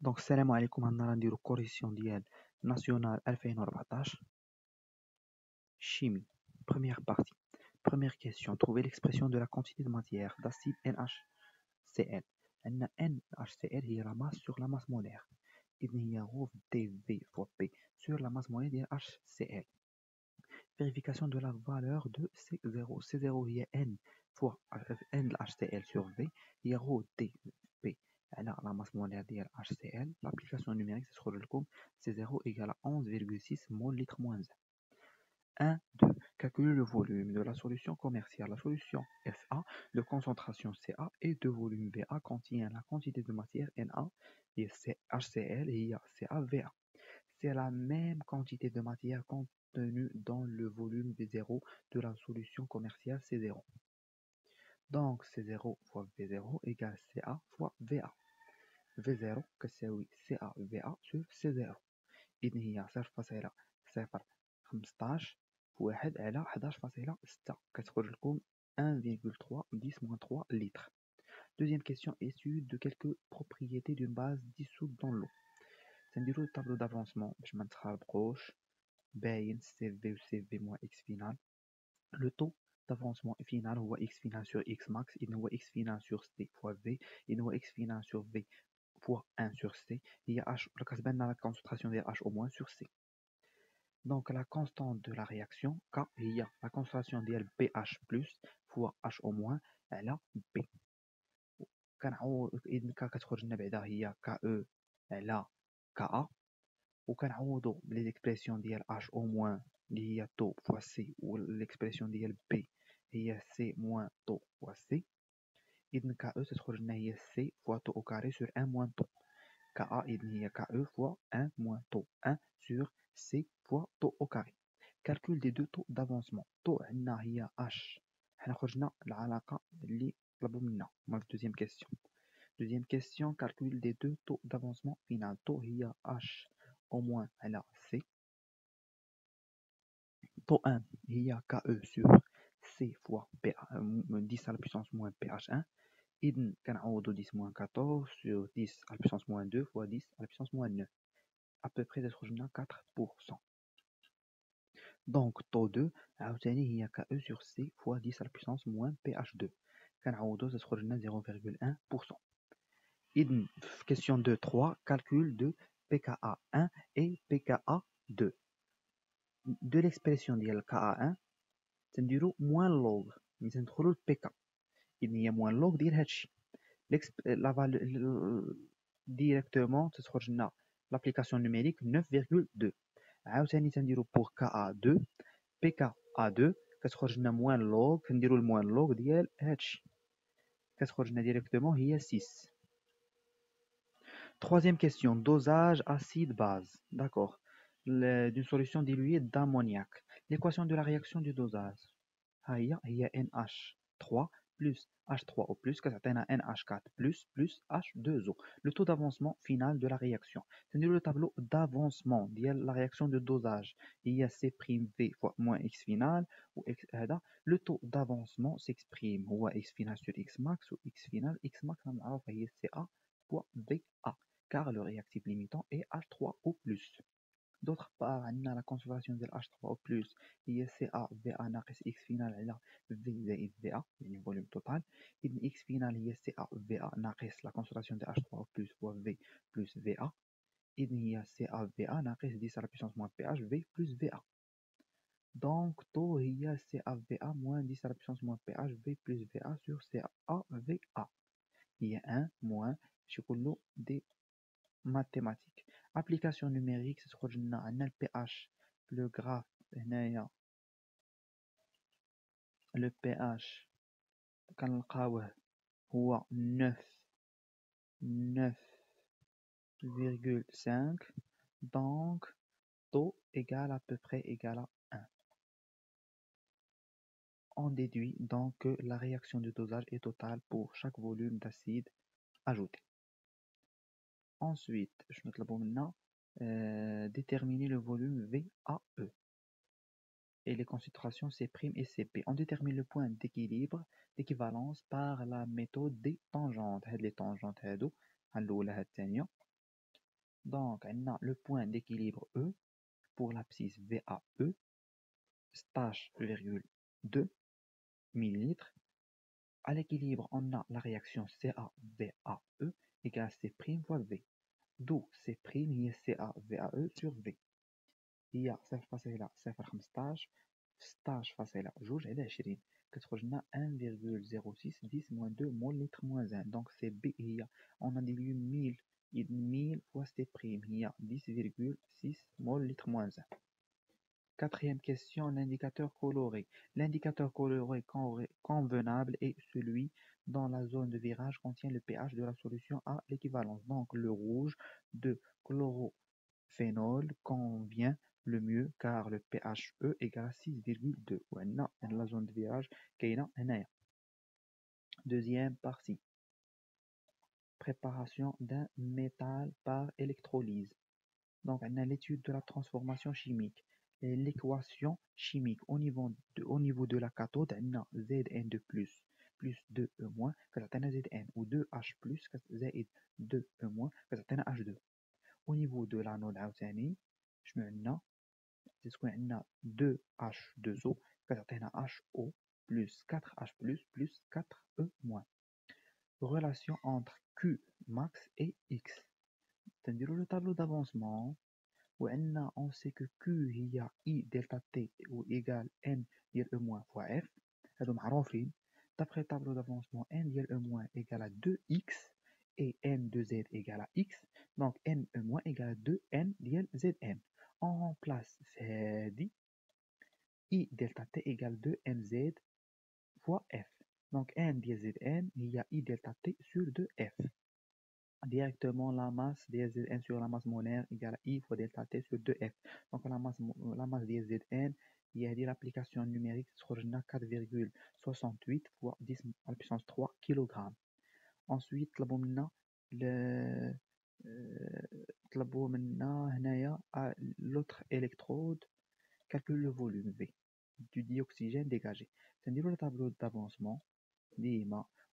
دونك السلام عليكم. هنا غنديرو كوريكسيون ديال ناسيونال 2014 chimie. Première partie. Première question. Trouver l'expression de la quantité de matière d'acide NaCl. عندنا NaCl هي la masse sur la masse molaire. إذن هي ρ dV fois P sur la masse molaire ديال HCl. Vérification de la valeur de C0. C0 هي N fois N de HCl sur V هي ρ dV على la masse molaire ديال HCl. L'application numérique تدخل لكم C0 égale à 11,6 mol litre moins 1. 2. Calculer le volume de la solution commerciale. La solution Fa de concentration Ca et de volume Va contient la quantité de matière Na et HCl et CaVa. C'est la même quantité de matière contenue dans le volume V0 de la solution commerciale C0. Donc C0 fois V0 égale Ca fois Va. V0 كتساوي CaVa sur C0. إذن هي 0.015 في 1 على 11.6 كتخرج لكم 1,3 litres. Deuxième question, étude de quelques propriétés d'une base dissoute dans l'eau. نديرو الطابلو d'avancement باش ما نتخربقوش. باين CV و CV moins X final. Le taux d'avancement final هو X final sur X max. إذن هو X final sur C fois V. إذن هو X final sur V fois 1 sur C. هي H كتبان لنا la concentration ديال H au moins sur C. Donc la constante de la réaction K هي la concentration ديال BH plus fois H au moins على B. كنعوض إذن K كتخرج لنا بعدا هي KE على KA. وكنعوضو بليكسبريسيون ديال H au moins اللي هي τ fois C و ليكسبريسيون ديال B هي C moins τ fois C. إذن KE تتخرج لنا هي C fois τ au carré sur 1 moins τ. KA إذن هي KE fois 1 moins τ 1 sur C fois τ au carré. Calcul des deux taux d'avancement. τ عندنا هي H. حنا خرجنا العلاقة اللي طلبوا منا في deuxième question. Deuxième question, calcul des deux taux d'avancement final. τ هي H au moins على C. τ 1 هي KE sur C fois 10 à la puissance moins pH1. إذن كنعوضو 10 moins 14 sur 10 à la puissance moins 2 fois 10 à la puissance moins 9. À peu près تخرج لنا 4%. Donc taux 2 عاوتاني هي KE sur C fois 10 à la puissance moins pH2. كنعوضو تخرج لنا 0,1%. إذن في question 2 3 calcul de pKa1 et pKa2. De l'expression ديال KA1 تنديرو moins log ملي تندخلو ل pK. إذن هي moins log ديال هادشي. ديريكتومون تخرج لنا l'application numérique 9,2. عاوتاني تنديرو pour KA2 PKA2 كتخرج لنا موان لوغ. كنديرو الموان لوغ ديال هادشي كتخرج لنا ديريكتومون هي 6. Troisième question, dosage acide-base. D'accord. D'une solution diluée d'ammoniac. L'équation de la réaction du dosage هي NH3 plus H3O plus كتعطينا NH4 plus H2O. Le taux d'avancement final de la réaction. C'est le tableau d'avancement ديال la réaction de dosage. Il y a C'(V) fois moins X final ou X هذا. Le taux d'avancement s'exprime هو X final sur X max ou X final X max نعرف هي CA fois VA car le réactif limitant est H3O+. D'autre part, on a la concentration de H3O+, هي CaVa ناقص X final على V زائد VA, يعني volume total. إذن X final هي CaVa ناقص la concentration de H3O+, fois V plus VA. إذن هي CaVa ناقص 10 à la puissance moins pH V plus VA. Donc, taux هي CaVa moins 10 à la puissance moins pH V plus VA sur CaVa. هي 1 moins شي كله دي mathématiques. Application numérique تخرج لنا عندنا ال pH. Le graphe هنايا le pH كنلقاوه هو 9,5. donc taux égale à peu près égale à 1. On déduit donc que la réaction de dosage est totale pour chaque volume d'acide ajouté. Ensuite, je نطلبوا منا déterminer le volume VAE et les concentrations C' et Cp. On détermine le point d'équilibre d'équivalence par la méthode des tangentes. هاد les tangentes هادو الأولى هاد الثانية Donc, on a le point d'équilibre E pour l'abscisse VAE, stage 2 millilitres. À l'équilibre, on a la réaction CaVAE égale C' fois V. d'où C' هي CaVAE sur V. هي 0.015 16 فاصلة جوج على 20 كتخرج لنا 1,0610 2 مول لتر موان 1. Donc c'est B هي on a dilué 1000 fois C' هي 10,6 mol litre moins 1. Quatrième question, l'indicateur coloré. L'indicateur coloré convenable est celui dont la zone de virage contient le pH de la solution à l'équivalence. Donc le rouge de chlorophénol convient le mieux car le pH E égale à 6,2. La zone de virage كاينة هنايا. Deuxième partie. Préparation d'un métal par électrolyse. Donc, on a l'étude de la transformation chimique. L'équation chimique au niveau de la cathode, on a Zn2 plus 2E- كتعطينا Zn ou 2H plus زائد 2E- كتعطينا H2. Au niveau de l'anode عاوتاني شنو عندنا؟ تتكون عندنا 2H2O كتعطينا HO plus 4H plus 4E-. Relation entre Q max et X. تنديرو le tableau d'avancement. On sait que Q هي I delta T ou égale N ديال E- fois F. هادو معروفين. D'après le tableau d'avancement, N ديال E- égale à 2X et N de Z égale à X. Donc N E- égale à 2N ديال Zn. On remplace هادي I delta T égale 2NZ fois F. Donc N ديال Zn هي I delta T sur 2F. Directement la masse des Zn sur la masse molaire égale à I fois delta T sur 2F. Donc la masse des Zn, il y a l'application numérique sur 4,68 fois 10 à la puissance 3 kg. Ensuite, l'autre électrode calcule le volume V du dioxygène dégagé. C'est le tableau d'avancement.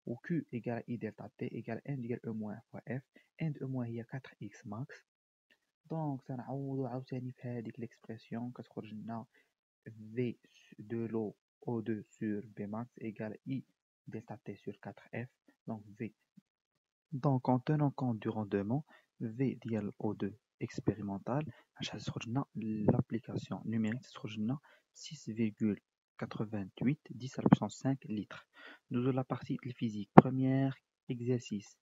Où Q égale I delta T égale N ديال E- fois F. N de E- هي 4X max. Donc تنعوضو عاوتاني في هاديك l'expression كتخرج لنا V de l'eau O2 sur V max égale I delta T sur 4F. Donc V. Donc en tenant compte du rendement, V ديال O2 expérimental, l'application numérique تخرج لنا 6,88 10 à la puissance 5 litres. Nous avons la partie physique. Premier exercice,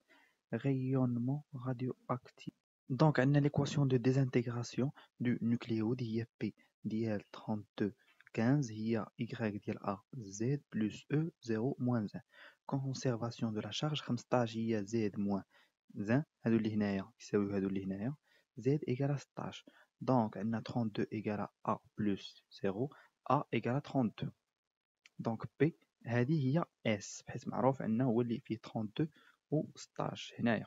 rayonnement radioactif. Donc, on a l'équation de désintégration du nucléode, il y a P ديال 32 15, il y a Y ديال A Z plus E 0 moins 1. Conservation de la charge 15 هي Z moins 1 هادو اللي هنايا يساويو هادو اللي هنايا Z égale à 16. Donc, on a 32 égale à A plus 0, A égale à 32. Donc P هذه هي S بحيث معروف عندنا هو اللي فيه 32 و 16 هنايا.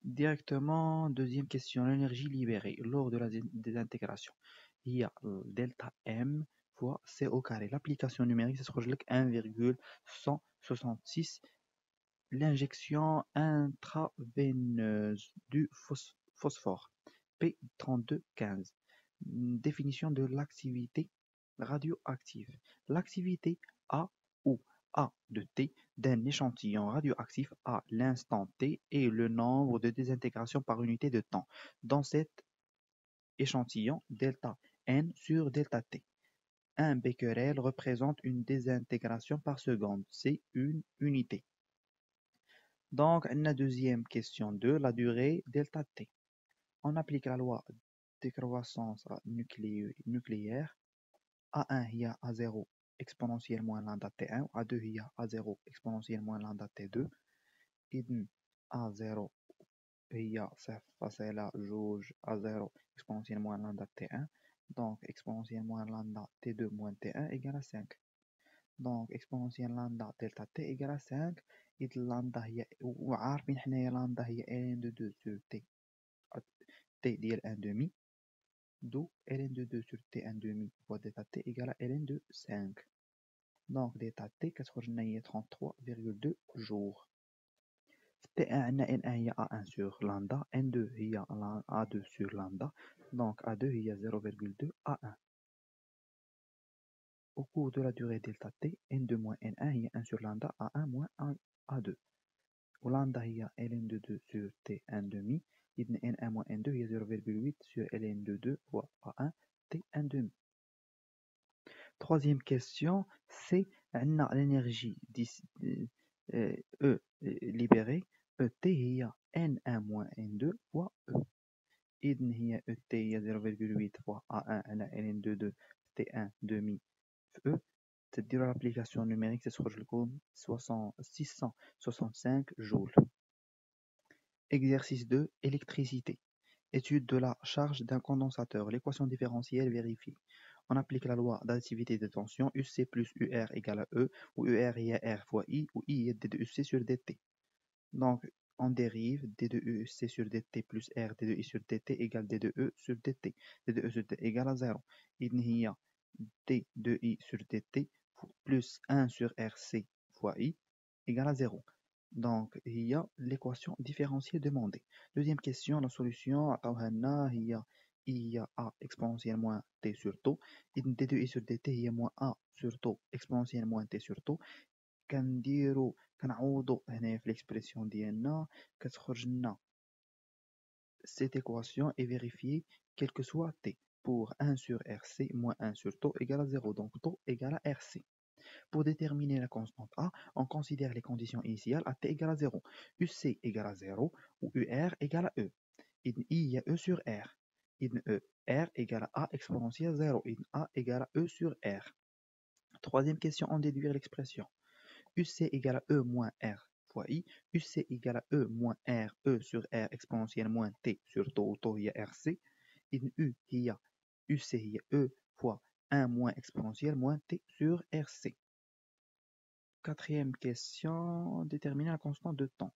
Directement, deuxième question, l'énergie libérée lors de la désintégration. Il y a delta M fois C au carré. L'application numérique, ça se trouve 1,166. L'injection intraveineuse du phosphore. P3215. Définition de l'activité radioactive. L'activité A ou A de T d'un échantillon radioactif à l'instant T est le nombre de désintégrations par unité de temps. Dans cet échantillon, delta N sur delta T. Un becquerel représente une désintégration par seconde. C'est une unité. Donc, la deuxième question 2, la durée delta T. On applique la loi de décroissance nucléaire. A1 il y a A0 exponentielle moins lambda T1, A2 il y a A0 exponentielle moins lambda T2, إذن A0 هي 0.2 A0 exponentielle moins lambda T1, donc exponentielle moins lambda T2 moins T1 égale à 5. Donc exponentielle lambda delta T égale à 5. إذن lambda هي وعارفين حنايا lambda هي ln de 2 sur T ديال 1 demi. D'où ln de 2 sur T1 demi fois delta T égale à ln de 5. Donc delta T 33,2 jours. T1 عندنا N1 هي A1 sur lambda, N2 هي A2 sur lambda, donc A2 هي 0,2 A1. Au cours de la durée delta T, N2 moins N1 هي 1 sur lambda A1 moins A2. و lambda هي ln2 sur T1 demi, إذن N1 moins N2 هي 0,8 sur ln2 fois A1 T1 demi. Troisième question, c'est l'énergie E libérée, ET هي N1 moins N2 fois E. إذن هي ET هي 0,8 fois A1 على ln2 T1 demi في E. تديروا l'application numérique تخرج لكم 665 joules. Exercice 2, électricité. Étude de la charge d'un condensateur. L'équation différentielle vérifiée. On applique la loi d'additivité de tension UC plus UR égale à E, où UR est R fois I, où I est D de UC sur DT. Donc, on dérive D de UC sur DT plus R D de I sur DT égale D de E sur DT. D de E sur DT égale à 0. Il y a D de I sur DT plus 1 sur RC fois I égale à 0. Donc, il y a l'équation différentielle demandée. Deuxième question, la solution, il y a A exponentielle moins T sur taux. D de I sur DT, il y a moins A sur taux exponentielle moins T sur taux. كنعوضوا هنا في l'expression ديالنا كتخرج لنا cette équation est vérifiée quel que soit T pour 1 sur RC moins 1 sur taux égale à 0, donc taux égale à RC. Pour déterminer la constante A, on considère les conditions initiales à T égale à 0, UC égale à 0 ou UR égale à E. I y a E sur R. E, R égale à A exponentielle 0, A égale à E sur R. Troisième question, on déduire l'expression. UC égale à E moins R fois I, UC égale à E moins R, E sur R exponentielle moins T sur taux, taux il y a RC, U il y a UC il y a E fois 1 moins exponentielle moins T sur RC. Quatrième question, déterminer la constante de temps.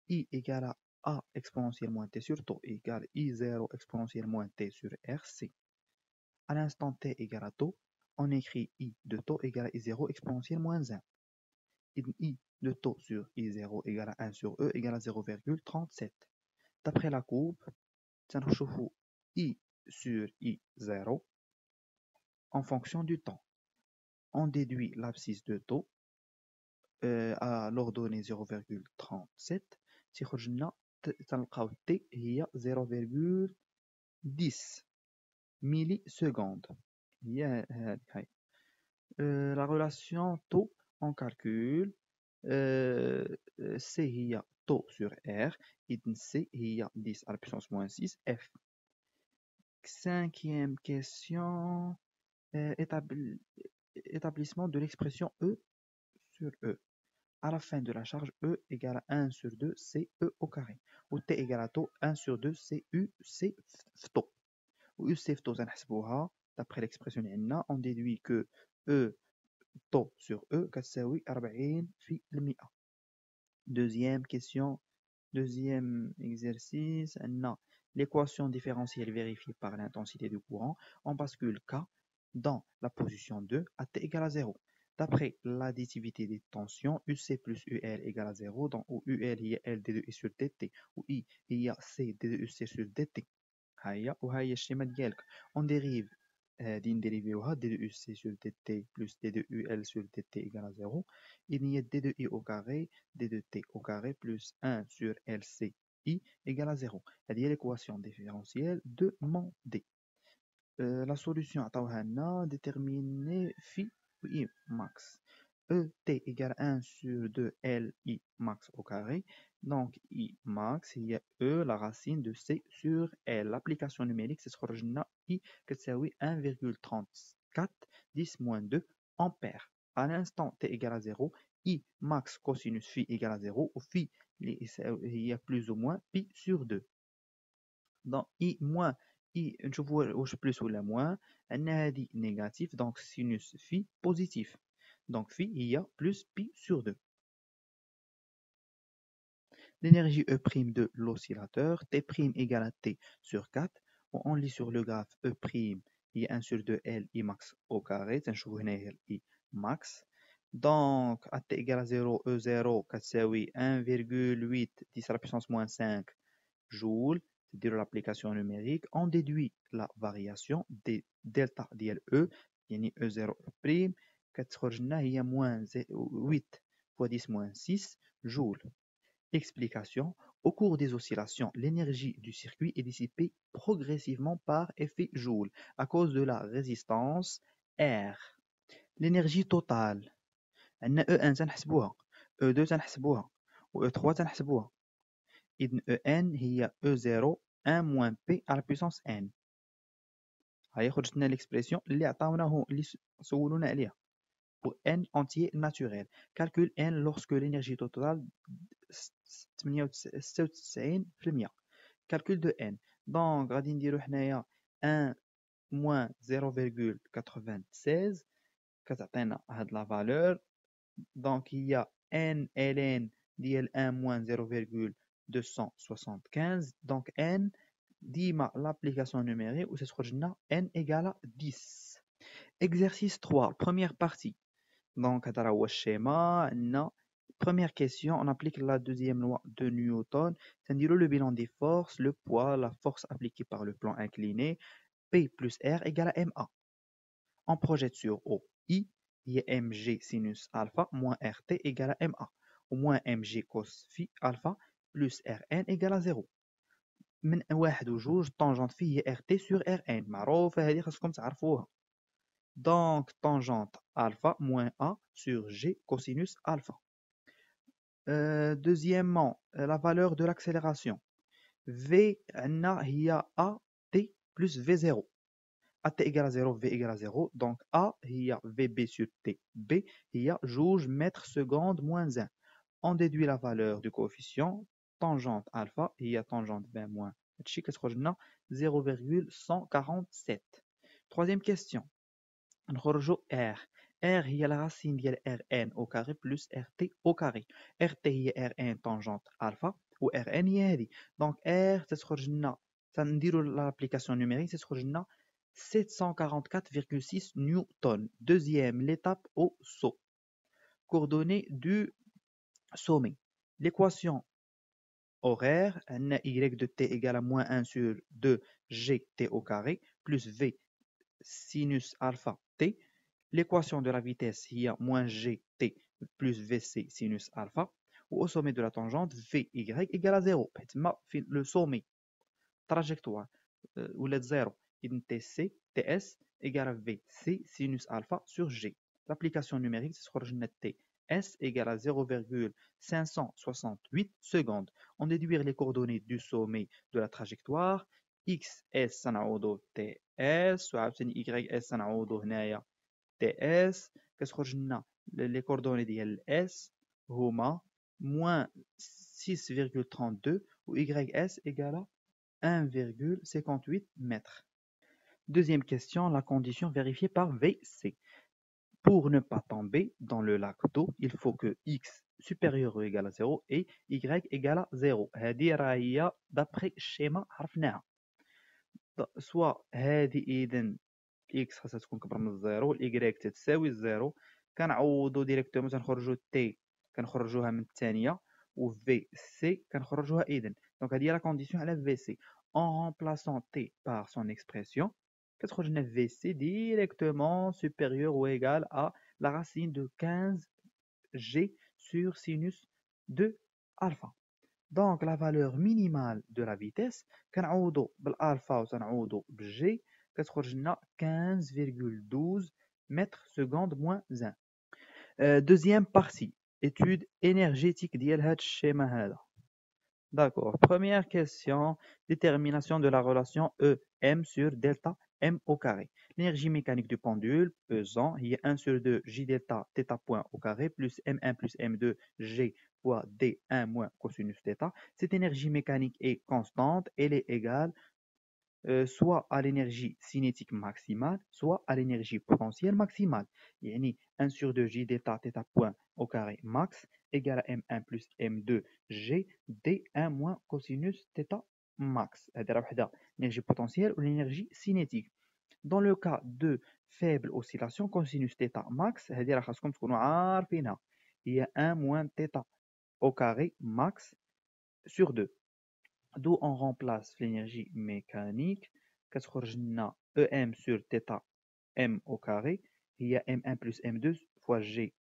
I égale à A exponentielle moins T sur taux égale I0 exponentielle moins T sur RC. À l'instant T égale à taux, on écrit I de taux égale à I0 exponentielle moins 1. I de taux sur I0 égale à 1 sur E égale à 0,37. D'après la courbe, تنشوفوا I sur I0 en fonction du temps. On déduit l'abscisse de taux à l'ordonnée 0,37. تيخرج لنا تنلقاو T هي 0,10 millisecondes. هي هاي. La relation taux on calcule C هي taux sur R, إذن C هي 10 à la puissance moins 6 F. Cinquième question, établissement de l'expression E sur E. À la fin de la charge, E égale à 1 sur 2 C E au carré. Ou T égale à taux 1 sur 2 C U C taux. Ou U C taux, d'après l'expression on déduit que E taux sur E كتساوي 40%. Deuxième question, deuxième exercice, l'équation différentielle vérifiée par l'intensité du courant. On bascule K dans la position 2 à T égale à 0. D'après l'additivité des tensions, UC plus UL égale à 0, donc où UL il y a L D de I sur DT, ou I il y a C D de UC sur DT. وهي الشيمة ديالك. On dérive d'indérivéوها D de UC sur DT plus D de UL sur DT égale à 0. Il y a D de I au carré, D de T au carré plus 1 sur LC I égale à 0. C'est l'équation différentielle demandée. La solution عطاوها لنا déterminer phi I max. ET égale 1 sur 2 LI max au carré. Donc I max, il y a E, la racine de C sur L. L'application numérique, c'est ce I كتساوي 1,34 10 moins 2 ampères. À l'instant T égale à 0, I max cosinus phi égale à 0, ou phi il y a plus ou moins pi sur 2. Donc I moins I, نشوفوا واش plus ou moins, عندنا هذه négatif, donc sinus phi positif. Donc phi il y a plus pi sur 2. L'énergie E' de l'oscillateur, T' égale à T sur 4. On lit sur le graphe E', il y a 1 sur 2 L I max au carré, تنشوفوا هنا I max. Donc, à t égale à 0, E0, كتساوي 1,8 10 à la puissance moins 5 joules, c'est-à-dire l'application numérique. On déduit la variation des delta ديال E, يعني E0 prime, كتخرج لنا هي moins 8 fois 10 moins 6 joules. Explication. Au cours des oscillations, l'énergie du circuit est dissipée progressivement par effet Joule à cause de la résistance R. L'énergie totale, عندنا E1 تنحسبوها، E2 تنحسبوها، و E3 تنحسبوها. إذن En هي E0 1 moins P à la puissance N. هاي خرجت لنا l'expression اللي عطاوناه اللي سولونا عليها. Pour N entier naturel. Calcule N lorsque l'énergie totale 96%. Calcul de N. Donc, غادي نديرو حنايا 1 moins 0,96 كتعطينا هاد لا فالور. Donc, il y a N ln ديال 1 moins 0,275. Donc, N ديما l'application numérique où تخرج لنا N égale à 10. Exercice 3, première partie. Donc, هذا هو الشيما عندنا. Première question, on applique la deuxième loi de Newton. C'est le bilan des forces, le poids, la force appliquée par le plan incliné, P plus R égale à MA. On projette sur O, I, il y a mg sinus alpha moins RT égale à MA, au moins mg cos phi alpha plus Rn égale à 0. من واحد وجوج tangente phi هي RT sur Rn معروفة هذه خاصكم تعرفوها. Donc, tangente alpha moins A sur G cosinus alpha. Deuxièmement, la valeur de l'accélération. V هي AT plus V0. AT égale à 0, V égale à 0. Donc, A هي VB sur T. B هي جوج mètres seconde moins 1. On déduit la valeur du coefficient. Tangente alpha هي tangente 20 moins. هادشي كتخرج لنا 0,147. Troisième question. نخرجوا R. R هي la racine ديال Rn au carré plus RT au carré. RT هي Rn tangente alpha و Rn هي هذه. Donc R تتخرج لنا تنديروا l'application numérique تتخرج لنا 744,6 newton. Deuxième, l'étape au saut. Coordonnées du sommet. L'équation horaire, y de t égale à moins 1 sur 2 gt au carré plus v sinus alpha t. L'équation de la vitesse, il y a moins gt plus vc sinus alpha. Ou au sommet de la tangente, vy égale à 0. Le sommet, trajectoire, ou le 0. tc, ts égale à vc sinus alpha sur g. L'application numérique, c'est t. S égale à 0,568 secondes. On déduire les coordonnées du sommet de la trajectoire. X, S, سنعوضو TS, وعاوتاني Y, S, سنعوضو هنايا TS. كتخرج لنا les coordonnées ديال S هما moins 6,32 و YS égale à 1,58 mètres. Deuxième question, la condition vérifiée par VC. Pour ne pas tomber dans le lac d'eau, il faut que x supérieur ou égal à 0 et y égal à 0. هذه راهي d'après الشيما عرفناها. soit هذه إذن x خاصها تكون كبر من الزيرو، y تتساوي الزيرو. كنعوضو ديريكتومون تنخرجو t كنخرجوها من الثانية و vc كنخرجوها إذن. دونك هذه هي لا كونديسيون على vc. En remplaçant t par son expression, كتخرج لنا VC directement supérieur ou égal à la racine de 15G sur sinus de alpha. Donc la valeur minimale de la vitesse, كنعوضو بالالفا وتنعوضو بالG, كتخرج لنا 15,12 mètres seconde moins 1. Deuxième partie, étude énergétique ديال هاد الشيما هذا. D'accord. Première question, détermination de la relation EM sur delta M au carré. L'énergie mécanique du pendule pesant, il y a 1 sur 2 J delta θ point au carré plus M1 plus M2 G fois D1 moins cosinus θ. Cette énergie mécanique est constante, elle est égale soit à l'énergie cinétique maximale, soit à l'énergie potentielle maximale. يعني 1 sur 2 J delta θ point au carré max égale à M1 plus M2 G D1 moins cosinus θ max. هذه راه وحده l'énergie potentielle ou l'énergie cinétique. Dans le cas de faible oscillation, cosinus θ max, هذه راه خاصكم تكونوا عارفينها هي 1 moins θ au carré max sur 2. D'où on remplace l'énergie mécanique كتخرج لنا EM sur θ m au carré هي M1 plus M2 fois G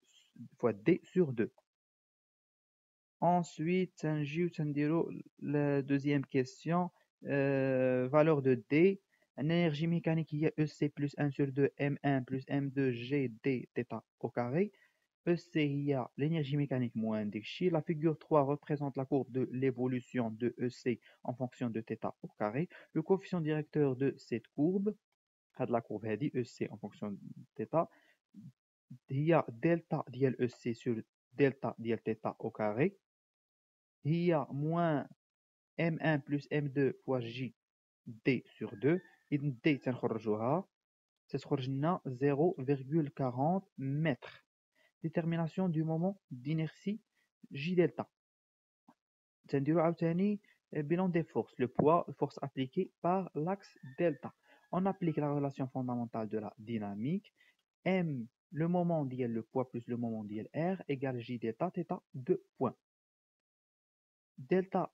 fois D sur 2. Ensuite, la deuxième question, valeur de D. L'énergie mécanique, il y a EC plus 1 sur 2, M1 plus M2, G, D, θ au carré. EC, il y a l'énergie mécanique moins dxi. La figure 3 représente la courbe de l'évolution de EC en fonction de θ au carré. Le coefficient directeur de cette courbe, la courbe EC en fonction de θ, il y a delta dial EC sur delta dial θ au carré. Il y a moins M1 plus M2 fois J D sur 2. Et D, c'est 0,40 mètres. Détermination du moment d'inertie J delta. C'est bilan des forces, le poids, force appliquée par l'axe delta. On applique la relation fondamentale de la dynamique. M, le moment d'IL, le poids plus le moment d'IL R égale J delta, θ, 2 points. Delta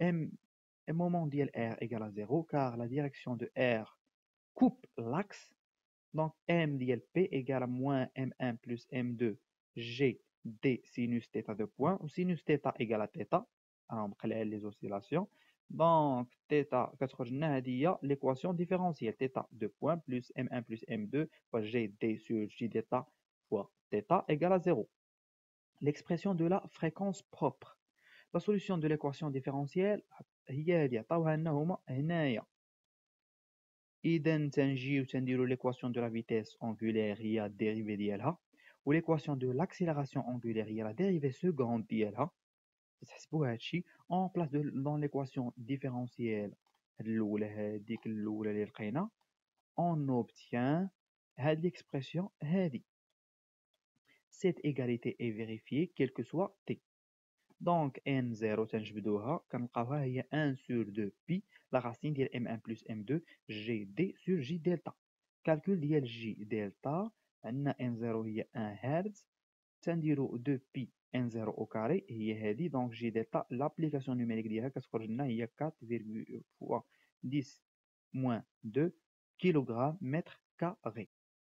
M, moment d'IL R égale à 0 car la direction de R coupe l'axe. Donc M d'IL P égale à moins M1 plus M2 G D sinus θ 2 points. Ou sinus θ égale à θ. On crée les oscillations. Donc θ, l'équation différentielle θ 2 points plus M1 plus M2 fois G D sur J delta fois θ égale à 0. L'expression de la fréquence propre. La solution de l'équation différentielle هي هذه عطاوها لنا هما هنايا. إذا تنجيو تنديرو l'équation de la vitesse angulaire هي dérivée ديالها و l'équation de l'accélération angulaire هي la dérivée seconde ديالها. تحسبوا هادشي en place dans l'équation différentielle الأولى هذيك الأولى اللي لقينا on obtient هاد l'expression هادي. Cette égalité est vérifiée quel que soit t. Donc N0 تنجبدوها كنلقاوها هي 1 sur 2 pi la racine ديال M1 plus M2 GD sur J delta. Calcul ديال J delta عندنا N0 هي 1 Hz تنديرو 2 pi N0 au carré هي هذه. donc J delta l'application numérique ديالها كتخرج لنا هي 4 fois 10 moins 2 kg mètre carré.